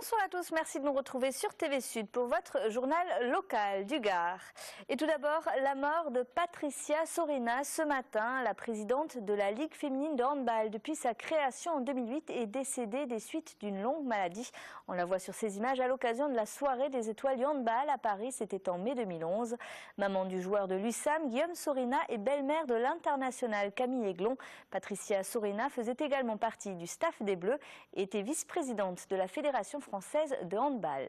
Bonsoir à tous, merci de nous retrouver sur TV Sud pour votre journal local du Gard. Et tout d'abord, la mort de Patricia Sorina ce matin. La présidente de la Ligue féminine de handball depuis sa création en 2008 est décédée des suites d'une longue maladie. On la voit sur ces images à l'occasion de la soirée des étoiles du handball à Paris, c'était en mai 2011. Maman du joueur de l'USAM, Guillaume Sorina, et belle-mère de l'international Camille Aiglon. Patricia Sorina faisait également partie du staff des Bleus et était vice-présidente de la Fédération française de handball.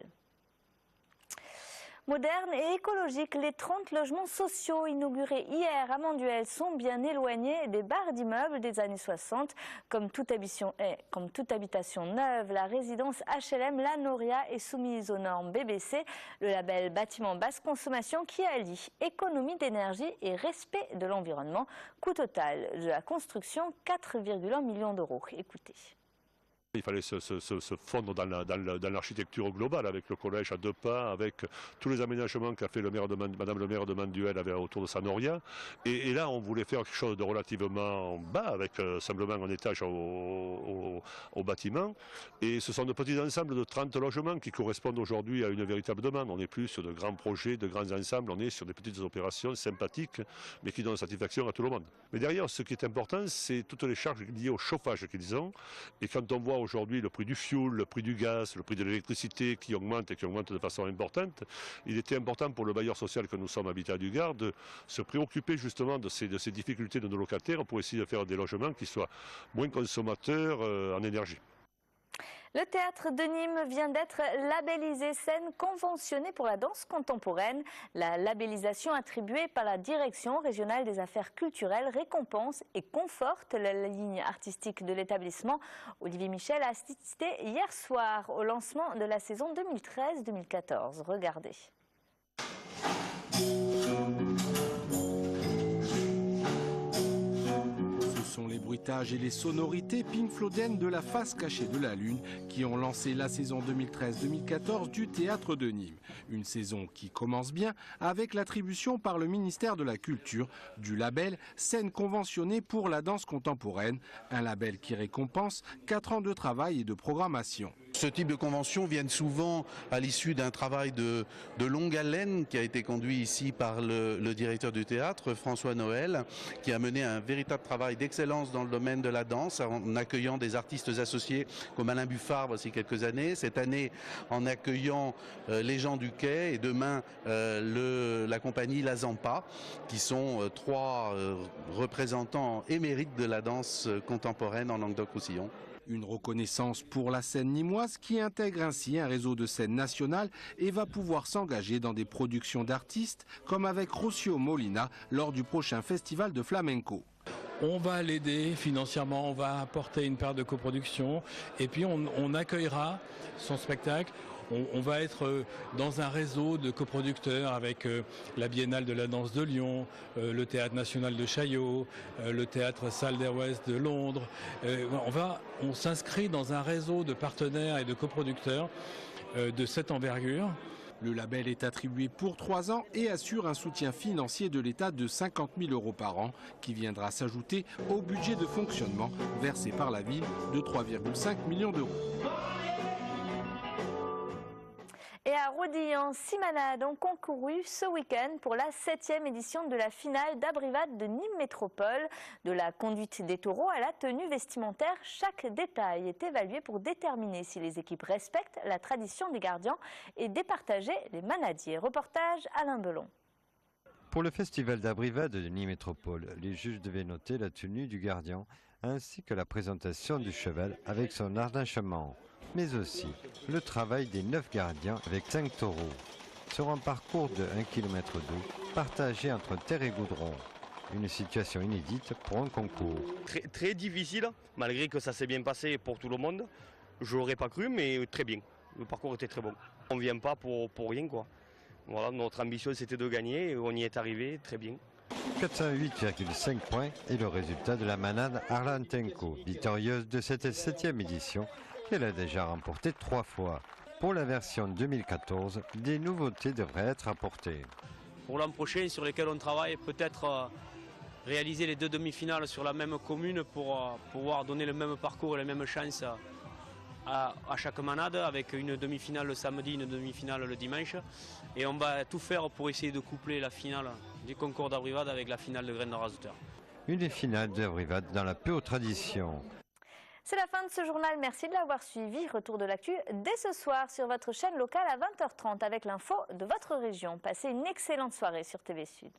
Moderne et écologique, les 30 logements sociaux inaugurés hier à Manduel sont bien éloignés des barres d'immeubles des années 60. Comme toute habitation neuve, la résidence HLM La Noria est soumise aux normes BBC, le label bâtiment basse consommation qui allie économie d'énergie et respect de l'environnement. Coût total de la construction, 4,1 millions d'euros. Écoutez. Il fallait se fondre dans l'architecture globale avec le collège à deux pas, avec tous les aménagements qu'a fait Madame le maire de Manduel autour de sa Noria. Et là, on voulait faire quelque chose de relativement bas, avec simplement un étage au bâtiment. Et ce sont de petits ensembles de 30 logements qui correspondent aujourd'hui à une véritable demande. On n'est plus sur de grands projets, de grands ensembles, on est sur des petites opérations sympathiques, mais qui donnent satisfaction à tout le monde. Mais derrière, ce qui est important, c'est toutes les charges liées au chauffage qu'ils ont. Et quand on voit aujourd'hui le prix du fioul, le prix du gaz, le prix de l'électricité qui augmente et qui augmente de façon importante, il était important pour le bailleur social que nous sommes habitats du Gard de se préoccuper justement de ces difficultés de nos locataires pour essayer de faire des logements qui soient moins consommateurs en énergie. Le théâtre de Nîmes vient d'être labellisé scène conventionnée pour la danse contemporaine. La labellisation attribuée par la Direction régionale des affaires culturelles récompense et conforte la ligne artistique de l'établissement. Olivier Michel a assisté hier soir au lancement de la saison 2013-2014. Regardez. Ce sont les bruitages et les sonorités Pink Floydiennes de la face cachée de la Lune qui ont lancé la saison 2013-2014 du Théâtre de Nîmes. Une saison qui commence bien avec l'attribution par le ministère de la Culture du label Scène conventionnée pour la danse contemporaine, un label qui récompense 4 ans de travail et de programmation. Ce type de conventions viennent souvent à l'issue d'un travail de longue haleine qui a été conduit ici par le directeur du théâtre, François Noël, qui a mené un véritable travail d'excellence dans le domaine de la danse en accueillant des artistes associés comme Alain Buffard voici quelques années, cette année en accueillant les gens du Quai et demain la compagnie La Zampa, qui sont 3 représentants émérites de la danse contemporaine en Languedoc-Roussillon. Une reconnaissance pour la scène nîmoise qui intègre ainsi un réseau de scènes nationales et va pouvoir s'engager dans des productions d'artistes comme avec Rocio Molina lors du prochain festival de flamenco. On va l'aider financièrement, on va apporter une part de coproduction et puis on accueillera son spectacle. On va être dans un réseau de coproducteurs avec la Biennale de la danse de Lyon, le Théâtre national de Chaillot, le Théâtre Salle d'Ouest de Londres. On s'inscrit dans un réseau de partenaires et de coproducteurs de cette envergure. Le label est attribué pour 3 ans et assure un soutien financier de l'État de 50 000 € par an qui viendra s'ajouter au budget de fonctionnement versé par la ville de 3,5 millions d'euros. Et à Rodillan, 6 malades ont concouru ce week-end pour la 7e édition de la finale d'Abrivade de Nîmes Métropole. De la conduite des taureaux à la tenue vestimentaire, chaque détail est évalué pour déterminer si les équipes respectent la tradition des gardiens et départager les manadiers. Reportage Alain Belon. Pour le festival d'Abrivade de Nîmes Métropole, les juges devaient noter la tenue du gardien ainsi que la présentation du cheval avec son harnachement, mais aussi le travail des 9 gardiens avec 5 taureaux, sur un parcours de 1,2 km partagé entre terre et goudron. Une situation inédite pour un concours. Très difficile, malgré que ça s'est bien passé pour tout le monde. Je l'aurais pas cru, mais très bien. Le parcours était très bon. On ne vient pas pour rien, quoi. Voilà, notre ambition c'était de gagner et on y est arrivé très bien. 408,5 points est le résultat de la manade Arlantenko, victorieuse de cette 7e édition qu'elle a déjà remportée 3 fois. Pour la version 2014, des nouveautés devraient être apportées. Pour l'an prochain, sur lesquels on travaille, peut-être réaliser les 2 demi-finales sur la même commune pour pouvoir donner le même parcours et les mêmes chances à chaque manade, avec une demi-finale le samedi, une demi-finale le dimanche. Et on va tout faire pour essayer de coupler la finale du concours d'Abrivade avec la finale de Graines de Raseteur. Une finale d'Abrivade dans la peu aux traditions. C'est la fin de ce journal, merci de l'avoir suivi. Retour de l'actu dès ce soir sur votre chaîne locale à 20h30 avec l'info de votre région. Passez une excellente soirée sur TV Sud.